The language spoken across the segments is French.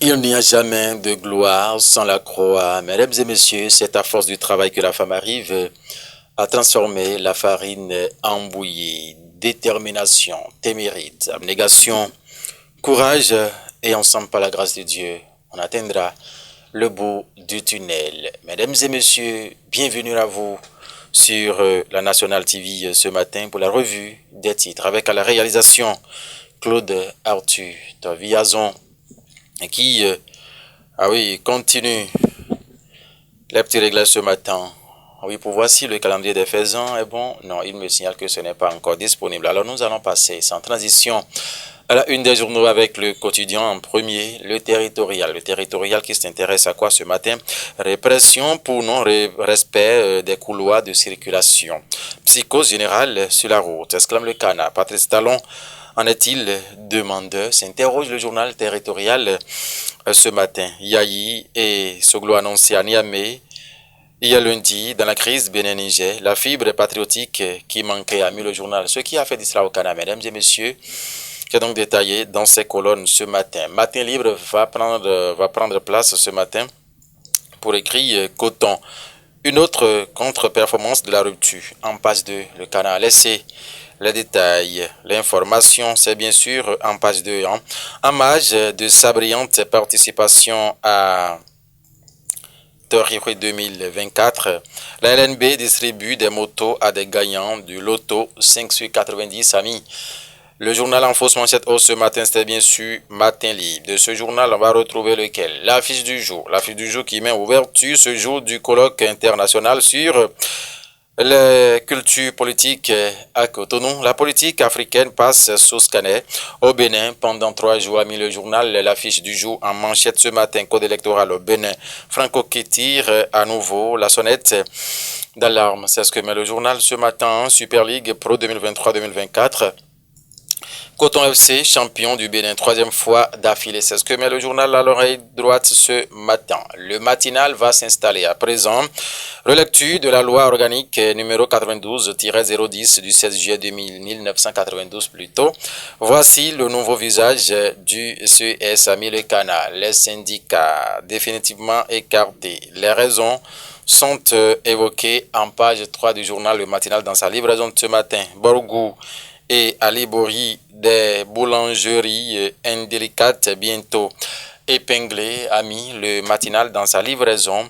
Il n'y a jamais de gloire sans la croix. Mesdames et messieurs, c'est à force du travail que la femme arrive à transformer la farine en bouillie. Détermination, témérite, abnégation, courage et ensemble par la grâce de Dieu, on atteindra le bout du tunnel. Mesdames et messieurs, bienvenue à vous sur la National TV ce matin pour la revue des titres avec à la réalisation Claude Arthur Villazon qui continue les petits réglages ce matin. Oui, pour voir si le calendrier des faisans est bon. Non, il me signale que ce n'est pas encore disponible. Alors nous allons passer sans transition à la une des journaux avec le quotidien en premier, le territorial. Le territorial qui s'intéresse à quoi ce matin? Répression pour non-respect des couloirs de circulation. Psychose générale sur la route, exclame le canard. Patrice Talon, en est-il demandeur? S'interroge le journal territorial ce matin. Yayi et Soglo annoncé à Niamey. Hier lundi, dans la crise Bénin-Niger, la fibre patriotique qui manquait a mis le journal. Ce qui a fait d'Israël au Canada, mesdames et messieurs, qui est donc détaillé dans ces colonnes ce matin. Matin libre va prendre place ce matin pour écrire Coton. Une autre contre-performance de la rupture en passe 2. Le Canada a laissé les détails. L'information, c'est bien sûr en page 2. En hommage de sa brillante participation à Tori 2024, la LNB distribue des motos à des gagnants du loto 5 sur 90 amis. Le journal en fausse manchette ce matin, c'était bien sûr Matin Libre. De ce journal, on va retrouver lequel? L'affiche du jour. L'affiche du jour qui met en ouverture ce jour du colloque international sur les cultures politiques à Cotonou. La politique africaine passe sous scanner au Bénin pendant 3 jours, a mis le journal. L'affiche du jour en manchette ce matin, code électoral au Bénin. Franco qui tire à nouveau la sonnette d'alarme. C'est ce que met le journal ce matin. Super League Pro 2023-2024. Coton FC, champion du Bénin, 3e fois d'affilée. C'est ce que met le journal à l'oreille droite ce matin. Le matinal va s'installer à présent. Relecture de la loi organique numéro 92-010 du 16 juillet 1992 plutôt. Voici le nouveau visage du CES Ami le Canal. Les syndicats définitivement écartés. Les raisons sont évoquées en page 3 du journal Le Matinal dans sa livraison de ce matin. Borgou et Ali Bori des boulangeries indélicates bientôt épinglées, a mis le matinal dans sa livraison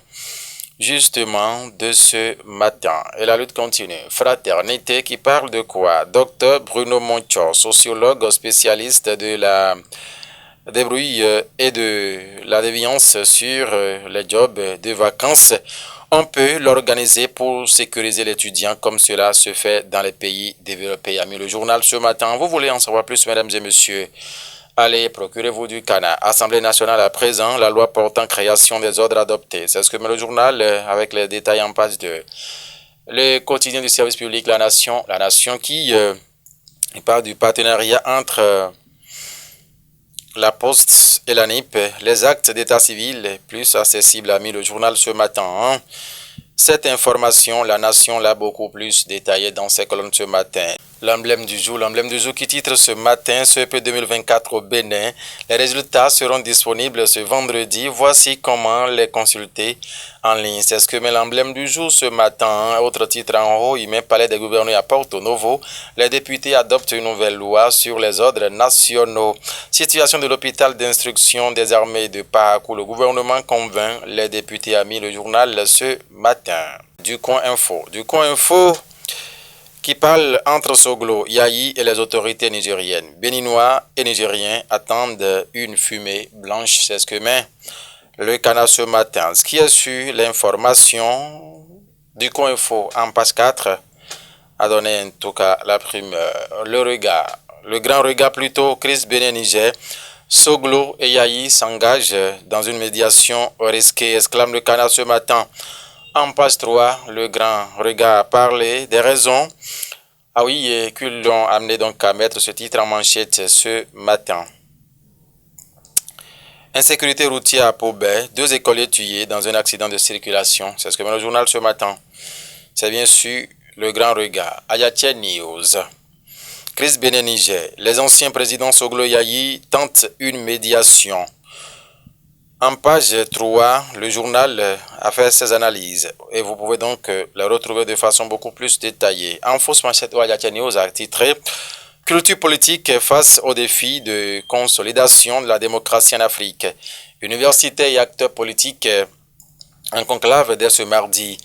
justement de ce matin. Et la lutte continue. Fraternité qui parle de quoi? Docteur Bruno Monchor, sociologue spécialiste de la débrouille et de la déviance sur les jobs de vacances. On peut l'organiser pour sécuriser l'étudiant comme cela se fait dans les pays développés. A mis le journal ce matin. Vous voulez en savoir plus, mesdames et messieurs? Allez, procurez-vous du Canada. Assemblée nationale à présent, la loi portant création des ordres adoptés. C'est ce que met le journal avec les détails en page 2. Le quotidien du service public, La Nation qui parle du partenariat entre la Poste et la NIP, les actes d'état civil plus accessibles, a mis le journal ce matin. Cette information, La Nation l'a beaucoup plus détaillée dans ses colonnes ce matin. L'emblème du jour qui titre ce matin, CEP 2024 au Bénin. Les résultats seront disponibles ce vendredi. Voici comment les consulter en ligne. C'est ce que met l'emblème du jour ce matin. Autre titre en haut, il met Palais des gouverneurs à Porto Novo. Les députés adoptent une nouvelle loi sur les ordres nationaux. Situation de l'hôpital d'instruction des armées de Pâques où le gouvernement convainc les députés, a mis le journal ce matin. Du coin info qui parle entre Soglo, Yayi et les autorités nigériennes. Béninois et Nigériens attendent une fumée blanche, c'est ce que met le Canada ce matin. Ce qui est sur l'information du Coinfo en page 4 a donné en tout cas la primeur. Le grand regard plutôt, crise Bénin-Niger. Soglo et Yayi s'engagent dans une médiation risquée, exclame le Canada ce matin. En page 3, le grand regard a parlé des raisons qui l'ont amené donc à mettre ce titre en manchette ce matin. Insécurité routière à Paubert, 2 écoliers tués dans un accident de circulation. C'est ce que met le journal ce matin. C'est bien sûr le grand regard. Ayatia News. Crise Bénin, Niger. Les anciens présidents Soglo Yayi tentent une médiation. En page 3, le journal a fait ses analyses et vous pouvez donc le retrouver de façon beaucoup plus détaillée. En fausse manchette, Wadiatia News a titré « Culture politique face aux défis de consolidation de la démocratie en Afrique ». Universités et acteurs politiques en conclave dès ce mardi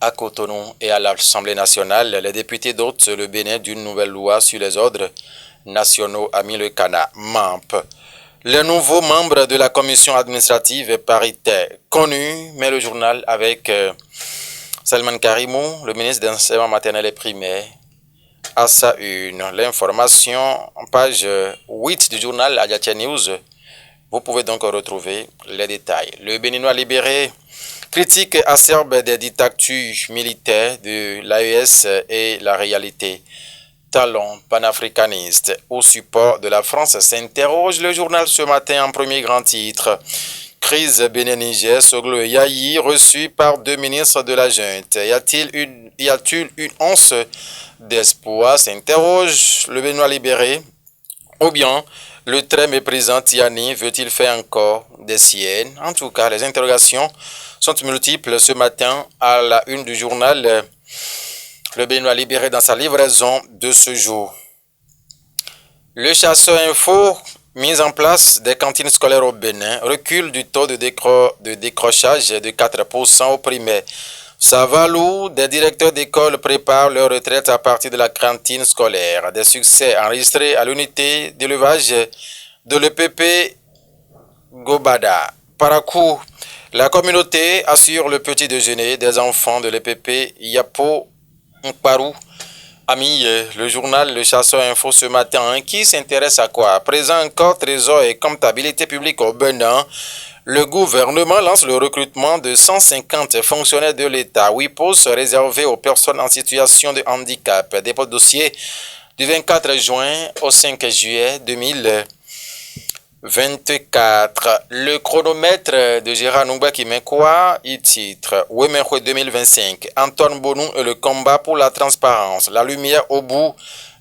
à Cotonou et à l'Assemblée nationale. Les députés dotent le Bénin d'une nouvelle loi sur les ordres nationaux, a mis le Cana MAMP. Les nouveaux membres de la commission administrative paritaire connus, mais le journal avec Salman Karimou, le ministre d'enseignement maternel et primaire, à sa une. L'information, page 8 du journal Adiatia News. Vous pouvez donc retrouver les détails. Le Béninois libéré critique acerbe des dictatures militaires de l'AES et la réalité. Talon panafricaniste au support de la France s'interroge le journal ce matin en premier grand titre. Crise Bénin-Niger, Soglo et Yahi reçus par 2 ministres de la junte. Y a-t-il une once d'espoir, s'interroge le Béninois libéré, ou bien le très méprisant Tiani veut-il faire encore des siennes? En tout cas, les interrogations sont multiples ce matin à la une du journal Le Béninois libéré dans sa livraison de ce jour. Le chasseur info, mise en place des cantines scolaires au Bénin, recul du taux de décrochage de 4% au primaire. Savalou, des directeurs d'école préparent leur retraite à partir de la cantine scolaire. Des succès enregistrés à l'unité d'élevage de l'EPP Gobada. Parakou, la communauté assure le petit déjeuner des enfants de l'EPP Yapo Nkparou. Ami, le journal Le Chasseur Info ce matin, qui s'intéresse à quoi? À présent encore, trésor et comptabilité publique au Bénin. Le gouvernement lance le recrutement de 150 fonctionnaires de l'État. 8 postes réservés aux personnes en situation de handicap. Dépôt de dossier du 24 juin au 5 juillet 2024. Le chronomètre de Gérard Noumba Kimekwa, il titre Wemenhwe 2025. Antoine Bonou et le combat pour la transparence. La lumière au bout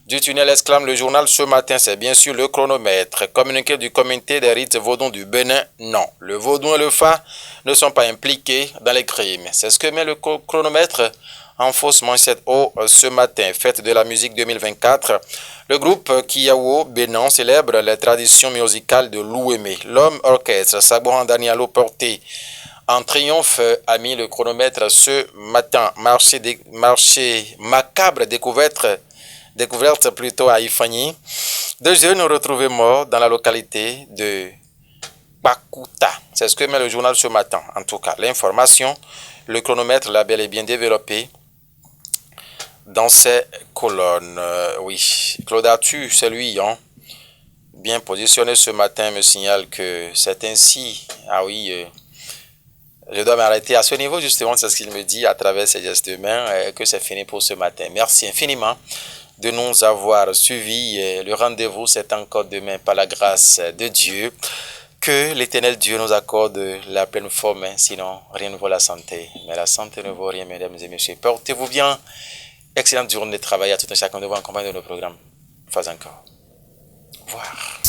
du tunnel, exclame le journal ce matin. C'est bien sûr le chronomètre. Communiqué du comité des rites vaudons du Bénin. Non, le vaudon et le FA ne sont pas impliqués dans les crimes. C'est ce que met le chronomètre en fausse manchette haut ce matin. Fête de la musique 2024. Le groupe Kiawo Bénin célèbre les traditions musicales de l'Ouémé. L'homme orchestre Saboran Danialo porté en triomphe a mis le chronomètre ce matin. Marché macabre découverte plutôt à Ifani. 2 jeunes retrouvés morts dans la localité de Bakuta. C'est ce que met le journal ce matin. En tout cas, l'information, le chronomètre l'a bel et bien développé dans ces colonnes. Oui, Claude Arthur, c'est lui, hein, bien positionné ce matin, me signale que c'est ainsi. Ah oui, je dois m'arrêter à ce niveau, justement, c'est ce qu'il me dit à travers ses gestes de main, que c'est fini pour ce matin. Merci infiniment de nous avoir suivis. Le rendez-vous, c'est encore demain par la grâce de Dieu. Que l'Éternel Dieu nous accorde la pleine forme, sinon rien ne vaut la santé. Mais la santé ne vaut rien, mesdames et messieurs. Portez-vous bien. Excellente journée de travail à tout un chacun de vous en compagnie de nos programmes. Pas encore. Au revoir.